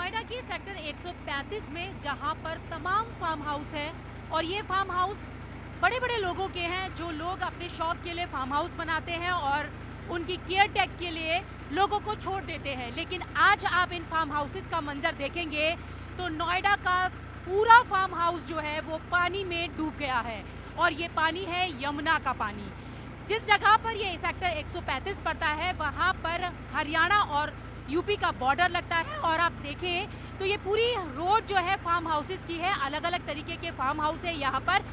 नोएडा के सेक्टर 135 में जहां पर तमाम फार्म हाउस है और ये फार्म हाउस बड़े बड़े लोगों के हैं जो लोग अपने शौक के लिए फार्म हाउस बनाते हैं और उनकी केयर टेक के लिए लोगों को छोड़ देते हैं। लेकिन आज आप इन फार्म हाउसेस का मंजर देखेंगे तो नोएडा का पूरा फार्म हाउस जो है वो पानी में डूब गया है और ये पानी है यमुना का पानी। जिस जगह पर ये सेक्टर 135 पड़ता है वहाँ पर हरियाणा और यूपी का बॉर्डर लगता है और आप देखें तो ये पूरी रोड जो है फार्म हाउसेस की है। अलग अलग तरीके के फार्म हाउस है यहाँ पर।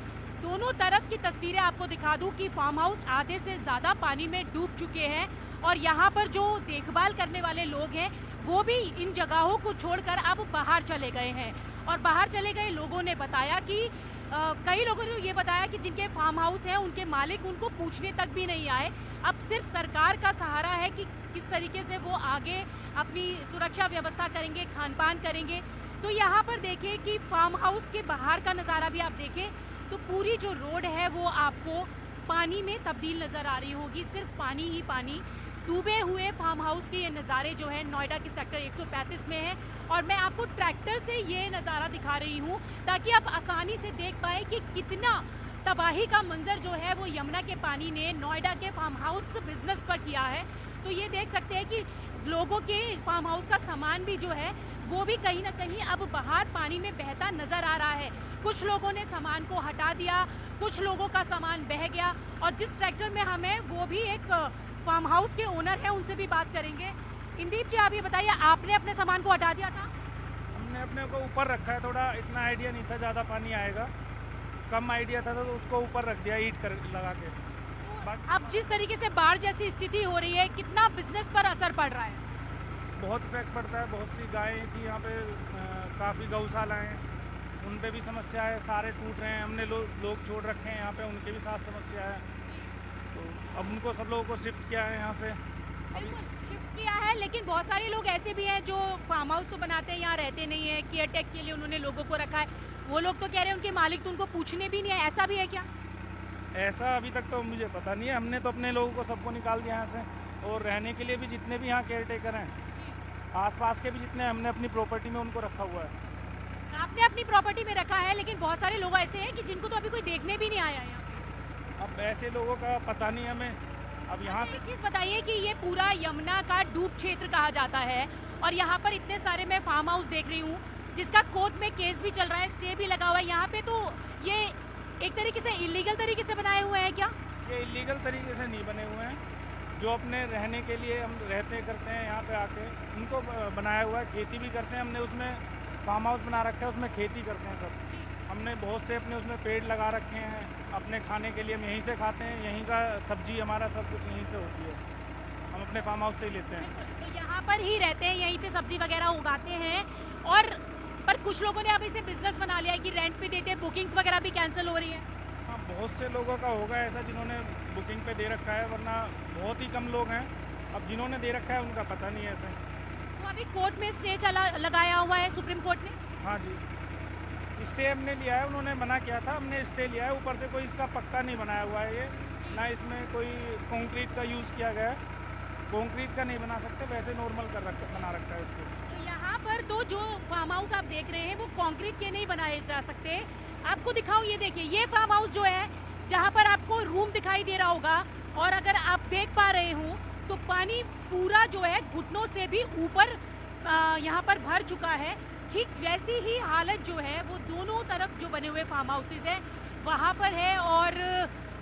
दोनों तरफ की तस्वीरें आपको दिखा दूं कि फार्म हाउस आधे से ज़्यादा पानी में डूब चुके हैं और यहाँ पर जो देखभाल करने वाले लोग हैं वो भी इन जगहों को छोड़कर अब बाहर चले गए हैं। और बाहर चले गए लोगों ने बताया कि कई लोगों ने ये बताया कि जिनके फार्म हाउस हैं उनके मालिक उनको पूछने तक भी नहीं आए। अब सिर्फ सरकार का सहारा है कि किस तरीके से वो आगे अपनी सुरक्षा व्यवस्था करेंगे, खान पान करेंगे। तो यहाँ पर देखें कि फार्म हाउस के बाहर का नज़ारा भी आप देखें तो पूरी जो रोड है वो आपको पानी में तब्दील नज़र आ रही होगी। सिर्फ पानी ही पानी। डूबे हुए फार्म हाउस के ये नज़ारे जो है नोएडा के सेक्टर 135 में है और मैं आपको ट्रैक्टर से ये नज़ारा दिखा रही हूँ ताकि आप आसानी से देख पाए कि कितना तबाही का मंजर जो है वो यमुना के पानी ने नोएडा के फार्म हाउस बिजनेस पर किया है। तो ये देख सकते हैं कि लोगों के फार्म हाउस का सामान भी जो है वो भी कहीं ना कहीं अब बाहर पानी में बहता नजर आ रहा है। कुछ लोगों ने सामान को हटा दिया, कुछ लोगों का सामान बह गया। और जिस ट्रैक्टर में हम हैं वो भी एक फार्म हाउस के ओनर है, उनसे भी बात करेंगे। इंदीप जी, आप ये बताइए, आपने अपने सामान को हटा दिया था? हमने अपने को ऊपर रखा है, थोड़ा इतना आइडिया नहीं था ज़्यादा पानी आएगा, कम आइडिया था तो उसको ऊपर रख दिया ईंट कर लगा के। अब जिस तरीके से बाढ़ जैसी स्थिति हो रही है, कितना बिजनेस पर असर पड़ रहा है? बहुत इफेक्ट पड़ता है। बहुत सी गायें थी यहाँ पे, काफ़ी गौशाला हैं, उन पे भी समस्या है। सारे टूट रहे हैं, हमने लोग छोड़ रखे हैं यहाँ पे, उनके भी साथ समस्या है। तो अब उनको सब लोगों को शिफ्ट किया है यहाँ से। शिफ्ट किया है, लेकिन बहुत सारे लोग ऐसे भी हैं जो फार्म हाउस तो बनाते हैं, यहाँ रहते नहीं है। केयर टेक के लिए उन्होंने लोगों को रखा है। वो लोग तो कह रहे हैं उनके मालिक तो उनको पूछने भी नहीं है। ऐसा भी है क्या? ऐसा अभी तक तो मुझे पता नहीं है। हमने तो अपने लोगों को सबको निकाल दिया यहाँ से और रहने के लिए भी जितने भी यहाँ केयर टेकर हैं, आसपास के भी जितने, हमने अपनी प्रॉपर्टी में उनको रखा हुआ है। आपने अपनी प्रॉपर्टी में रखा है, लेकिन बहुत सारे लोग ऐसे हैं कि जिनको तो अभी कोई देखने भी नहीं आया यहाँ। अब ऐसे लोगों का पता नहीं हमें। अब यहाँ एक चीज़ बताइए कि ये पूरा यमुना का डूब क्षेत्र कहा जाता है और यहाँ पर इतने सारे मैं फार्म हाउस देख रही हूँ जिसका कोर्ट में केस भी चल रहा है, स्टे भी लगा हुआ है यहाँ पे। तो ये एक तरीके से इलीगल तरीके से बनाए हुए हैं क्या? ये इलीगल तरीके से नहीं बने हुए हैं। जो अपने रहने के लिए हम रहते करते हैं यहाँ पे आके, उनको बनाया हुआ है। खेती भी करते हैं, हमने उसमें फार्म हाउस बना रखा है, उसमें खेती करते हैं सब। हमने बहुत से अपने उसमें पेड़ लगा रखे हैं। अपने खाने के लिए हम यहीं से खाते हैं, यहीं का सब्जी हमारा सब कुछ यहीं से होती है। हम अपने फार्म हाउस से ही लेते हैं। तो यहाँ पर ही रहते हैं, यहीं पे सब्जी वगैरह उगाते हैं। और पर कुछ लोगों ने अब इसे बिजनेस बना लिया है कि रेंट पे देते हैं, बुकिंग्स वगैरह भी कैंसिल हो रही है। हाँ, बहुत से लोगों का होगा ऐसा जिन्होंने बुकिंग पे दे रखा है, वरना बहुत ही कम लोग हैं। अब जिन्होंने दे रखा है उनका पता नहीं है ऐसे। तो अभी कोर्ट में स्टे लगाया हुआ है सुप्रीम कोर्ट ने? हाँ जी, स्टे हमने लिया है। उन्होंने मना किया था, हमने स्टे लिया है। ऊपर से कोई इसका पक्का नहीं बनाया हुआ है ये, ना इसमें कोई कंक्रीट का यूज़ किया गया है। कंक्रीट का नहीं बना सकते, वैसे नॉर्मल बना रखा है इसको। तो यहाँ पर तो जो फार्म हाउस आप देख रहे हैं वो कंक्रीट के नहीं बनाए जा सकते। आपको दिखाओ, ये देखिए, ये फार्म हाउस जो है जहाँ पर आपको रूम दिखाई दे रहा होगा और अगर आप देख पा रहे हो तो पानी पूरा जो है घुटनों से भी ऊपर यहाँ पर भर चुका है। ठीक वैसी ही हालत जो है वो दोनों तरफ जो बने हुए फार्म हाउसेज है वहाँ पर है और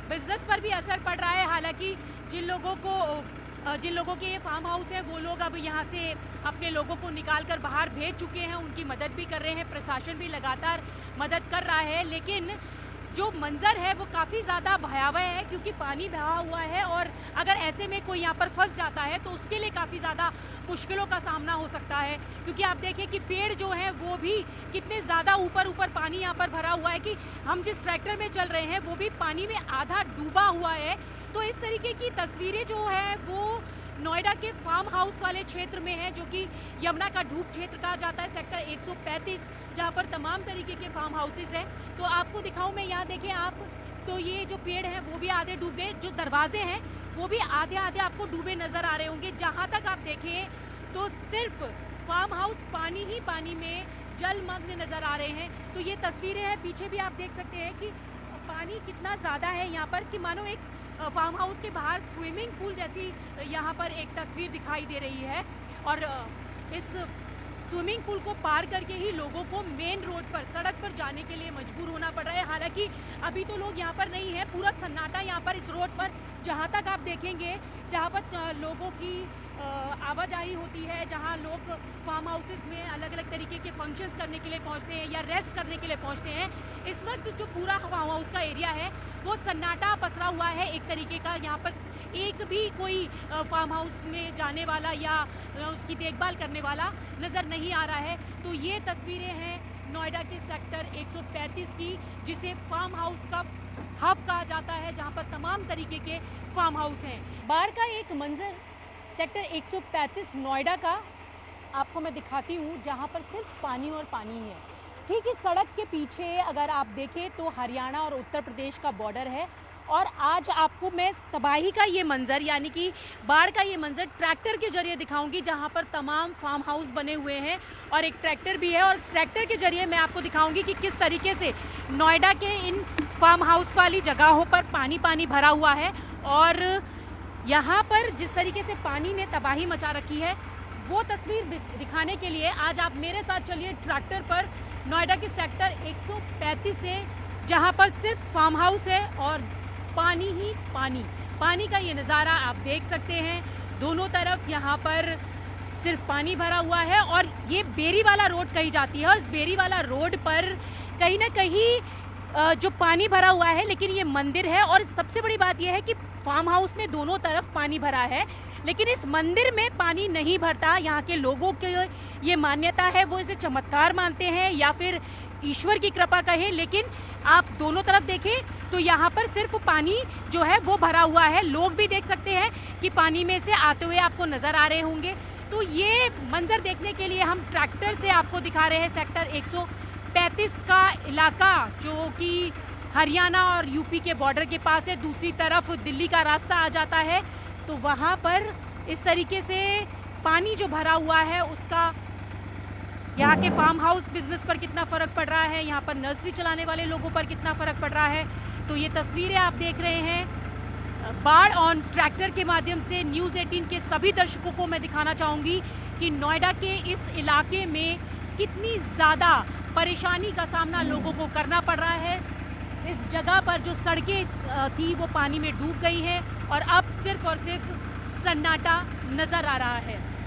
बिजनेस पर भी असर पड़ रहा है। हालांकि जिन लोगों के ये फार्म हाउस है वो लोग अब यहाँ से अपने लोगों को निकाल कर बाहर भेज चुके हैं, उनकी मदद भी कर रहे हैं, प्रशासन भी लगातार मदद कर रहा है। लेकिन जो मंजर है वो काफ़ी ज़्यादा भयावह है क्योंकि पानी बहा हुआ है और अगर ऐसे में कोई यहाँ पर फंस जाता है तो उसके लिए काफ़ी ज़्यादा मुश्किलों का सामना हो सकता है। क्योंकि आप देखें कि पेड़ जो हैं वो भी कितने ज़्यादा ऊपर पानी यहाँ पर भरा हुआ है कि हम जिस ट्रैक्टर में चल रहे हैं वो भी पानी में आधा डूबा हुआ है। तो इस तरीके की तस्वीरें जो है वो नोएडा के फार्म हाउस वाले क्षेत्र में है, जो कि यमुना का डूब क्षेत्र कहा जाता है, सेक्टर 135, जहाँ पर तमाम तरीके के फार्म हाउसेस हैं। तो आपको दिखाऊं मैं, यहाँ देखें आप, तो ये जो पेड़ हैं वो भी आधे डूब गए, जो दरवाजे हैं वो भी आधे आधे आपको डूबे नजर आ रहे होंगे। जहाँ तक आप देखें तो सिर्फ फार्म हाउस पानी ही पानी में जलमग्न नज़र आ रहे हैं। तो ये तस्वीरें हैं, पीछे भी आप देख सकते हैं कि पानी कितना ज़्यादा है यहाँ पर कि मानो एक फार्म हाउस के बाहर स्विमिंग पूल जैसी यहाँ पर एक तस्वीर दिखाई दे रही है। और इस स्विमिंग पूल को पार करके ही लोगों को मेन रोड पर, सड़क पर जाने के लिए मजबूर होना पड़ रहा है। हालांकि अभी तो लोग यहाँ पर नहीं है, पूरा सन्नाटा यहाँ पर इस रोड पर जहाँ तक आप देखेंगे, जहाँ पर लोगों की आवाजाही होती है, जहाँ लोग फार्म हाउसेस में अलग अलग तरीके के फंक्शंस करने के लिए पहुँचते हैं या रेस्ट करने के लिए पहुँचते हैं। इस वक्त जो पूरा फार्म हाउस का एरिया है वो सन्नाटा पसरा हुआ है एक तरीके का। यहाँ पर एक भी कोई फार्म हाउस में जाने वाला या उसकी देखभाल करने वाला नज़र नहीं आ रहा है। तो ये तस्वीरें हैं नोएडा के सेक्टर 135 की, जिसे फार्म हाउस का हब कहा जाता है, जहाँ पर तमाम तरीके के फार्म हाउस हैं। बाहर का एक मंजर सेक्टर 135 नोएडा का आपको मैं दिखाती हूँ, जहाँ पर सिर्फ पानी और पानी है। ठीक इस सड़क के पीछे अगर आप देखें तो हरियाणा और उत्तर प्रदेश का बॉर्डर है। और आज आपको मैं तबाही का ये मंज़र, यानी कि बाढ़ का ये मंज़र ट्रैक्टर के जरिए दिखाऊंगी, जहाँ पर तमाम फार्म हाउस बने हुए हैं और एक ट्रैक्टर भी है। और इस ट्रैक्टर के जरिए मैं आपको दिखाऊंगी कि किस तरीके से नोएडा के इन फार्म हाउस वाली जगहों पर पानी पानी भरा हुआ है। और यहाँ पर जिस तरीके से पानी ने तबाही मचा रखी है, वो तस्वीर दिखाने के लिए आज आप मेरे साथ चलिए ट्रैक्टर पर नोएडा के सेक्टर 135 से, जहाँ पर सिर्फ फार्म हाउस है और पानी ही पानी। पानी का ये नज़ारा आप देख सकते हैं, दोनों तरफ यहाँ पर सिर्फ पानी भरा हुआ है। और ये बेरी वाला रोड कही जाती है, और इस बेरी वाला रोड पर कहीं ना कहीं जो पानी भरा हुआ है, लेकिन ये मंदिर है। और सबसे बड़ी बात यह है कि फार्म हाउस में दोनों तरफ पानी भरा है, लेकिन इस मंदिर में पानी नहीं भरता। यहाँ के लोगों की ये मान्यता है, वो इसे चमत्कार मानते हैं या फिर ईश्वर की कृपा कहें। लेकिन आप दोनों तरफ देखें तो यहाँ पर सिर्फ पानी जो है वो भरा हुआ है। लोग भी देख सकते हैं कि पानी में से आते हुए आपको नज़र आ रहे होंगे। तो ये मंजर देखने के लिए हम ट्रैक्टर से आपको दिखा रहे हैं सेक्टर 135 का इलाका, जो कि हरियाणा और यूपी के बॉर्डर के पास है। दूसरी तरफ दिल्ली का रास्ता आ जाता है। तो वहाँ पर इस तरीके से पानी जो भरा हुआ है, उसका यहाँ के फार्म हाउस बिजनेस पर कितना फ़र्क पड़ रहा है, यहाँ पर नर्सरी चलाने वाले लोगों पर कितना फ़र्क पड़ रहा है। तो ये तस्वीरें आप देख रहे हैं बाढ़ ऑन ट्रैक्टर के माध्यम से न्यूज़ 18 के सभी दर्शकों को मैं दिखाना चाहूँगी कि नोएडा के इस इलाके में कितनी ज़्यादा परेशानी का सामना लोगों को करना पड़ रहा है। इस जगह पर जो सड़कें थी वो पानी में डूब गई हैं और अब सिर्फ और सिर्फ सन्नाटा नज़र आ रहा है।